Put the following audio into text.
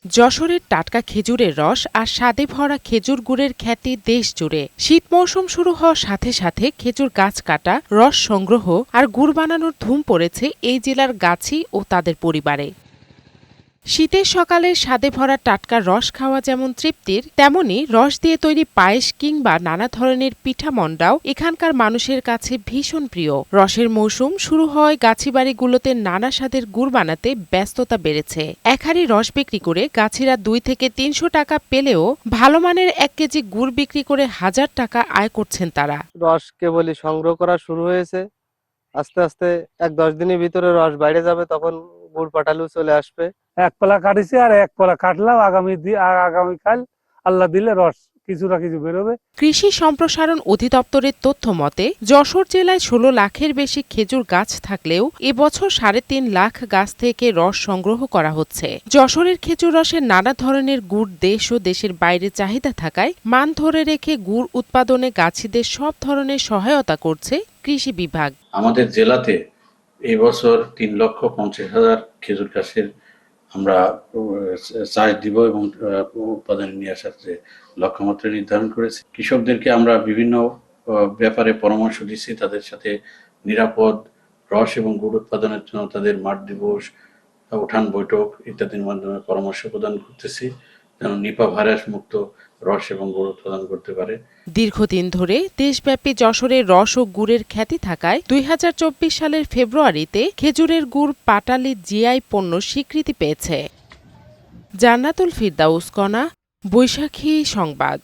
যশোরের টাটকা খেজুরের রস আর স্বাদে ভরা খেজুর গুড়ের খ্যাতি দেশ জুড়ে। শীত মৌসুম শুরু হওয়ার সাথে সাথে খেজুর গাছ কাটা, রস সংগ্রহ আর গুড় বানানোর ধুম পড়েছে এই জেলার গাছি ও তাদের পরিবারে। শীতের সকালে স্বাদে ভরা টাটকা রস খাওয়া যেমন তৃপ্তির, তেমনি রস দিয়ে তৈরি পায়েস কিংবা নানা ধরনের পিঠা মন্ডাও এখানকার মানুষের কাছে ভীষণ প্রিয়। রসের মৌসুম শুরু হওয়ায় গাছিবাড়িগুলোতে নানা স্বাদের গুড় বানাতে ব্যস্ততা বেড়েছে। এক হাঁড়ি রস বিক্রি করে গাছিরা 2 থেকে 300 টাকা পেলেও ভালো মানের 1 কেজি গুড় বিক্রি করে 1000 টাকা আয় করছেন তারা। রস কেবলই সংগ্রহ করা শুরু হয়েছে, আস্তে আস্তে 1-10 দিনের ভিতরে রস বাইরে যাবে, তখন গুড় পাঠালেও চলে আসবে। এক পালা কাটিছি আর এক পালা কাটলাম, আগামীকাল আল্লাহ দিলে রস কিছু না কিছু বেরোবে। কৃষি সম্প্রসারণ অধিদপ্তরের তথ্য মতে যশোর জেলায় 16 লাখের বেশি খেজুর গাছ থাকলেও এবছর 3.5 লাখ গাছ থেকে রস সংগ্রহ করা হচ্ছে। যশোরের খেজুর রসের নানা ধরনের গুড় দেশ ও দেশের বাইরে চাহিদা থাকায় মান ধরে রেখে গুড় উৎপাদনে গাছিদের সব ধরনের সহায়তা করছে কৃষি বিভাগ। আমাদের জেলাতে এবছর 3,50,000 খেজুর গাছের আমরা চাষ দিব এবং উৎপাদনে নিয়ে আসার যে লক্ষ্যমাত্রা নির্ধারণ করেছি। কৃষকদেরকে আমরা বিভিন্ন ব্যাপারে পরামর্শ দিচ্ছি, তাদের সাথে নিরাপদ রস এবং গুড় উৎপাদনের জন্য তাদের মাঠ দিবস, উঠান বৈঠক ইত্যাদির মাধ্যমে পরামর্শ প্রদান করতেছি, যেন নিপা ভাইরাস মুক্ত রস এবং গুড় উৎপাদন করতে পারে। দীর্ঘদিন ধরে দেশব্যাপী যশোরের রস ও গুড়ের খ্যাতি থাকায় 2024 সালের ফেব্রুয়ারিতে খেজুরের গুড় পাটালি জিআই পণ্য স্বীকৃতি পেয়েছে। জান্নাতুল ফিরদাউস কণা, বৈশাখী সংবাদ।